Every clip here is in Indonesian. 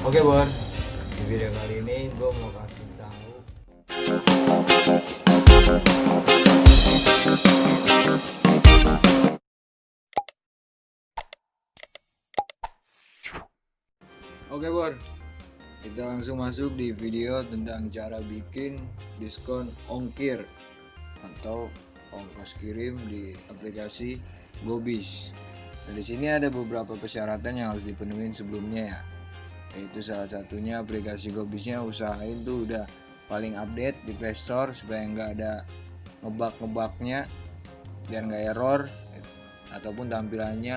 Oke Bor, di video kali ini gue mau kasih tahu. Oke Bor, kita langsung masuk di video tentang cara bikin diskon ongkir atau ongkos kirim di aplikasi Gobis. Nah, di sini ada beberapa persyaratan yang harus dipenuhi sebelumnya ya. Yaitu salah satunya aplikasi Gobisnya usahain tuh udah paling update di Play Store supaya nggak ada ngebug-ngebugnya biar nggak error ataupun tampilannya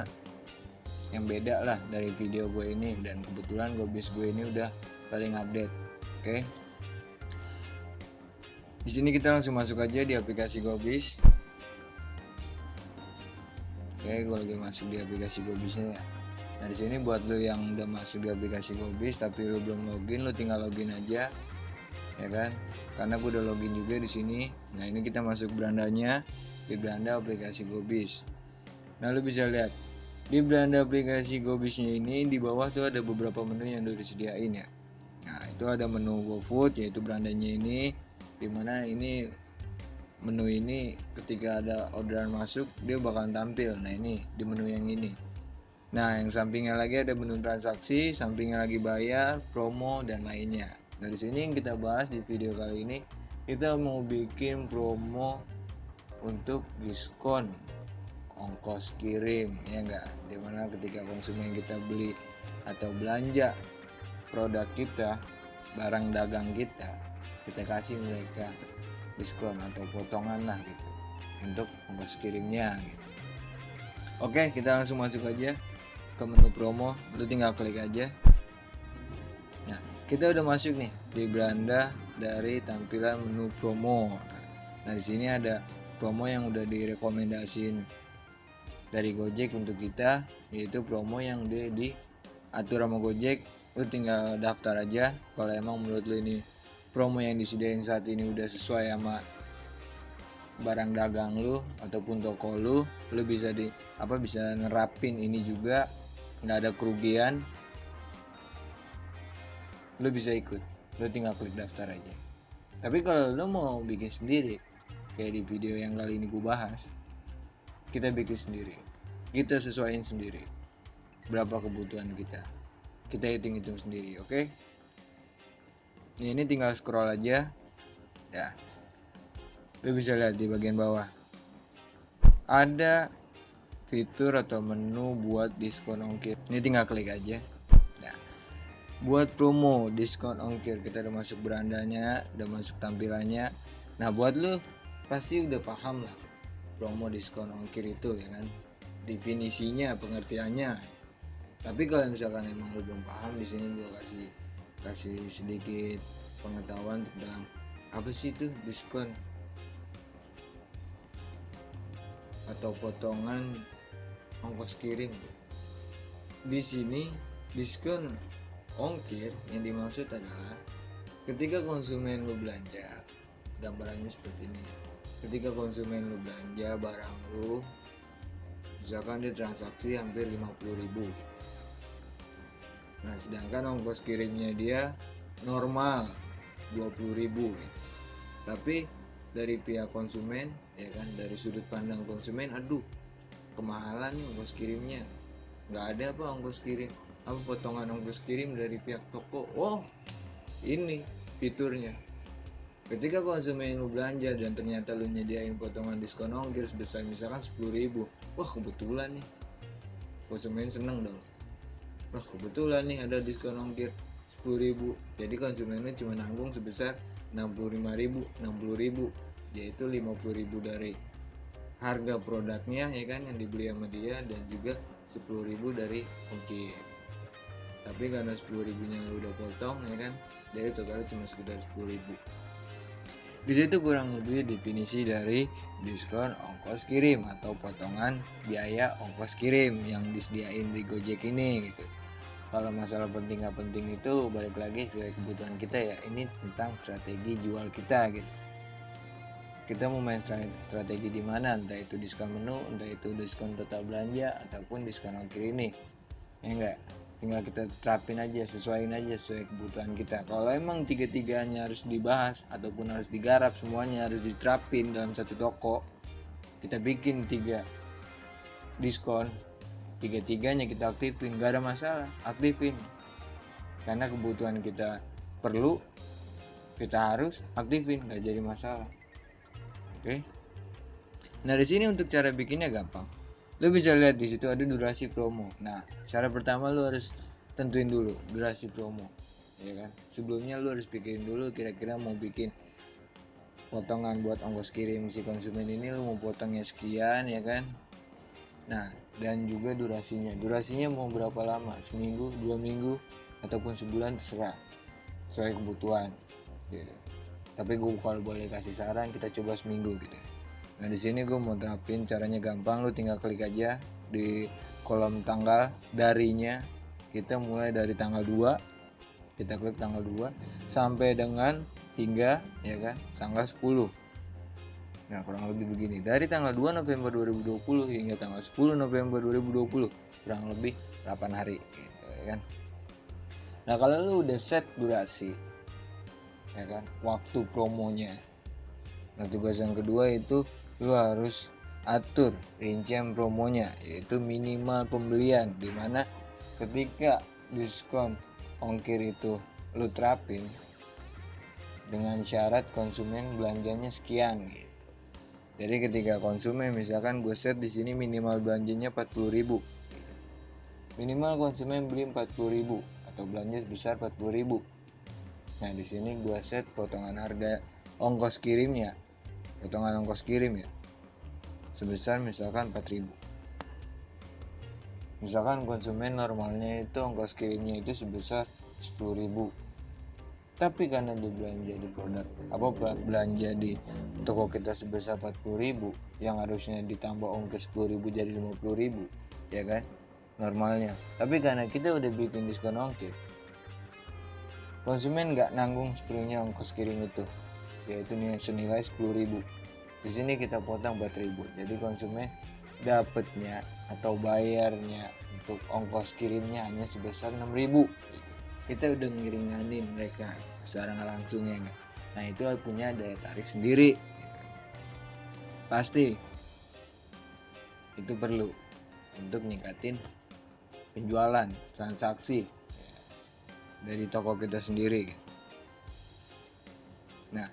yang beda lah dari video gue ini, dan kebetulan Gobis gue ini udah paling update. Oke. Di sini kita langsung masuk aja di aplikasi Gobis. Oke, gue lagi masuk di aplikasi Gobisnya ya. Nah, di sini buat lo yang udah masuk di aplikasi Gobis tapi lo belum login, lo tinggal login aja. Ya kan? Karena gue udah login juga di sini. Nah, ini kita masuk berandanya, di beranda aplikasi Gobis. Nah, lo bisa lihat di beranda aplikasi Gobisnya ini di bawah tuh ada beberapa menu yang udah disediain ya. Nah, itu ada menu GoFood, yaitu berandanya ini, dimana ini menu ini ketika ada orderan masuk dia bakalan tampil. Nah, ini di menu yang ini. Nah, yang sampingnya lagi ada menu transaksi, sampingnya lagi bayar, promo, dan lainnya. Nah, di sini yang kita bahas di video kali ini, kita mau bikin promo untuk diskon ongkos kirim, ya enggak? Dimana ketika konsumen kita beli atau belanja produk kita, barang dagang kita kasih mereka diskon atau potongan lah gitu untuk ongkos kirimnya gitu. Oke, kita langsung masuk aja ke menu promo. Lu tinggal klik aja. Nah, kita udah masuk nih di beranda dari tampilan menu promo. Nah, di sini ada promo yang udah direkomendasiin dari Gojek untuk kita, yaitu promo yang udah diatur sama Gojek. Lu tinggal daftar aja kalau emang menurut lu ini promo yang disediain saat ini udah sesuai sama barang dagang lu ataupun toko lu bisa bisa nerapin ini juga, nggak ada kerugian, lu bisa ikut. Lu tinggal klik daftar aja. Tapi kalau lu mau bikin sendiri kayak di video yang kali ini gue bahas, kita bikin sendiri, kita sesuaiin sendiri berapa kebutuhan kita hitung sendiri. Oke. Ini tinggal scroll aja ya. Lu bisa lihat di bagian bawah ada fitur atau menu buat diskon ongkir. Ini tinggal klik aja. Nah, buat promo diskon ongkir, kita udah masuk berandanya, udah masuk tampilannya. Nah, buat lu pasti udah paham lah promo diskon ongkir itu ya kan, definisinya, pengertiannya. Tapi kalau misalkan emang lu belum paham, di sini gua kasih sedikit pengetahuan tentang apa sih itu diskon atau potongan ongkos kirim. Di sini diskon ongkir yang dimaksud adalah ketika konsumen lu belanja, gambarannya seperti ini. Ketika konsumen lu belanja barang lu, misalkan dia transaksi hampir 50.000. Nah, sedangkan ongkos kirimnya dia normal 20.000. Tapi dari pihak konsumen ya kan, dari sudut pandang konsumen, aduh kemahalan nih ongkos kirimnya, nggak ada apa ongkos kirim, apa potongan ongkos kirim dari pihak toko. Oh, ini fiturnya. Ketika konsumen lu belanja dan ternyata lu nyediain potongan diskon ongkir sebesar misalkan 10.000, wah kebetulan nih, konsumen seneng dong. Wah kebetulan nih ada diskon ongkir 10.000, jadi konsumennya cuma nanggung sebesar 60.000, yaitu 50.000 dari harga produknya ya kan yang dibeli sama dia, dan juga 10.000 dari ongkir. Tapi karena 10.000 nya udah potong ya kan, jadi totalnya cuma sekitar 10.000. Di situ kurang lebih definisi dari diskon ongkos kirim atau potongan biaya ongkos kirim yang disediain di Gojek ini gitu. Kalau masalah penting nggak penting itu balik lagi sesuai kebutuhan kita ya. Ini tentang strategi jual kita gitu. Kita mau main strategi di mana, entah itu diskon menu, entah itu diskon total belanja, ataupun diskon ongkir ini. Ya enggak? tinggal kita terapin aja, sesuaiin aja sesuai kebutuhan kita. Kalau emang tiga-tiganya harus dibahas ataupun harus digarap, semuanya harus diterapin dalam satu toko, kita bikin 3 diskon, tiga-tiganya kita aktifin, gak ada masalah, aktifin. Karena kebutuhan kita perlu, kita harus aktifin, gak jadi masalah. Oke. Nah, di sini untuk cara bikinnya gampang. Lo bisa lihat di situ ada durasi promo. Nah, cara pertama lo harus tentuin dulu durasi promo, ya kan? Sebelumnya lo harus pikirin dulu kira-kira mau bikin potongan buat ongkos kirim si konsumen ini lo mau potongnya sekian, ya kan? Nah, dan juga durasinya. Durasinya mau berapa lama? Seminggu, 2 minggu, ataupun sebulan, terserah. Sesuai kebutuhan. Gitu. Tapi gue kalau boleh kasih saran, kita coba seminggu gitu. Nah, di sini gue mau terapin caranya gampang, lu tinggal klik aja di kolom tanggal darinya. Kita mulai dari tanggal 2, kita klik tanggal 2 sampai dengan hingga, ya kan, tanggal 10. Nah, kurang lebih begini. Dari tanggal 2 November 2020 hingga tanggal 10 November 2020, kurang lebih 8 hari gitu, ya kan. Nah, kalau lu udah set durasi, ya kan, waktu promonya. Nah, tugas yang kedua itu lu harus atur rincian promonya, yaitu minimal pembelian, dimana ketika diskon ongkir itu lu terapin dengan syarat konsumen belanjanya sekian gitu. Jadi ketika konsumen, misalkan gue set di sini minimal belanjanya 40.000, minimal konsumen beli 40.000 atau belanja sebesar 40.000. Nah, di sini gue set potongan harga ongkos kirimnya, potongan ongkos kirim ya, sebesar misalkan 4.000. Misalkan konsumen normalnya itu ongkos kirimnya itu sebesar 10.000. Tapi karena dia belanja di produk belanja di toko kita sebesar 40.000, yang harusnya ditambah ongkos 10.000 jadi 50.000, ya kan? Normalnya. Tapi karena kita udah bikin diskon ongkir, konsumen nggak nanggung sepenuhnya ongkos kirim itu, yaitu senilai 10.000. Di sini kita potong 4.000. Jadi konsumen dapatnya atau bayarnya untuk ongkos kirimnya hanya sebesar 6.000. Kita udah ngeringanin mereka secara nggak langsung, ya nggak? Nah, itu punya daya tarik sendiri. Pasti itu perlu untuk ningkatin penjualan, transaksi dari toko kita sendiri. Nah,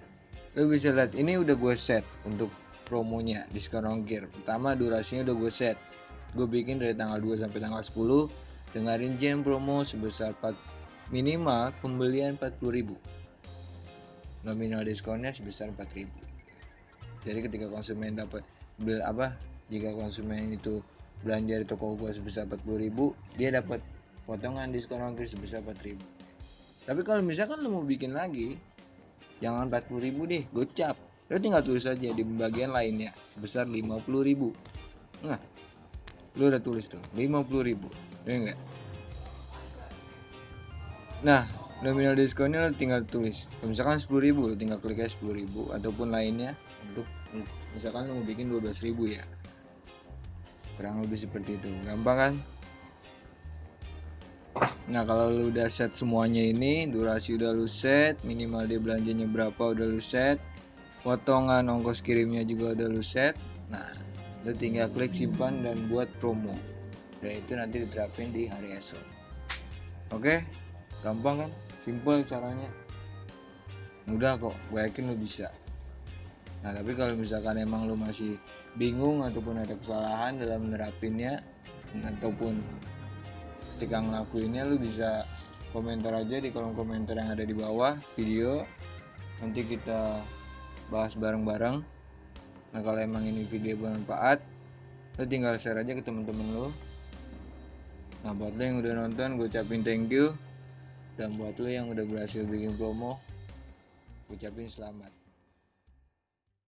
lo bisa lihat ini udah gue set untuk promonya diskon ongkir. Pertama, durasinya udah gue set, gue bikin dari tanggal 2 sampai tanggal 10 dengan rincian promo sebesar minimal pembelian 40.000, nominal diskonnya sebesar 4.000. Jadi ketika konsumen dapat jika konsumen itu belanja di toko gue sebesar 40.000, dia dapat potongan diskon ongkir sebesar 4.000. Tapi kalau misalkan lo mau bikin lagi, jangan 40.000 deh, gocap. Lo tinggal tulis aja di bagian lainnya sebesar 50.000. Nah, lo udah tulis tuh 50.000, ya enggak? Nah, nominal diskonnya lo tinggal tulis. Misalkan 10.000, lo tinggal klik aja 10.000 ataupun lainnya untuk misalkan lo mau bikin 12.000 ya. Kurang lebih seperti itu. Gampang kan? Nah, kalau lu udah set semuanya ini, durasi udah lu set, minimal dia belanjanya berapa udah lu set, potongan ongkos kirimnya juga udah lu set. Nah, lu tinggal klik simpan dan buat promo. Dan itu nanti diterapin di hari esok. Oke? Gampang kan? Simple caranya. Mudah kok, gue yakin lu bisa. Nah, tapi kalau misalkan emang lu masih bingung ataupun ada kesalahan dalam menerapinnya ataupun ketika ngelakuinnya, lu bisa komentar aja di kolom komentar yang ada di bawah video, nanti kita bahas bareng-bareng. Nah, kalau emang ini video bermanfaat, lu tinggal share aja ke temen-temen lu. Nah, buat lu yang udah nonton, gue ucapin thank you, dan buat lu yang udah berhasil bikin promo, gue ucapin selamat.